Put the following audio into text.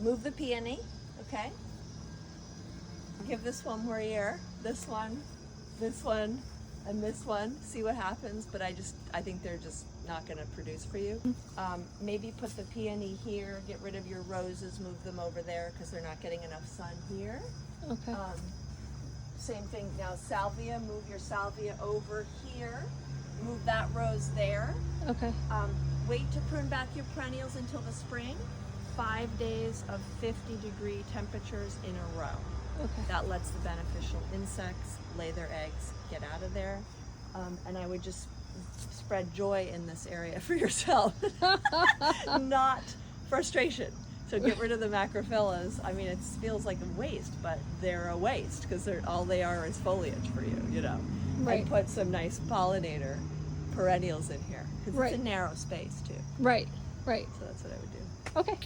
move the peony, okay? Give this one more ear, this one, and this one. See what happens, but I think they're just not gonna produce for you. Maybe put the peony here, get rid of your roses, move them over there because they're not getting enough sun here. Okay. Same thing now, salvia, move your salvia over here. Move that rose there. Okay. Wait to prune back your perennials until the spring. 5 days of 50-degree temperatures in a row. Okay. That lets the beneficial insects lay their eggs, get out of there. And I would just spread joy in this area for yourself, not frustration. So get rid of the macrophyllas. I mean, it feels like a waste, but they're a waste because all they are is foliage for you, you know. Right. And put some nice pollinator perennials in here because Right. it's a narrow space too. Right. Right. So that's what I would do. Okay.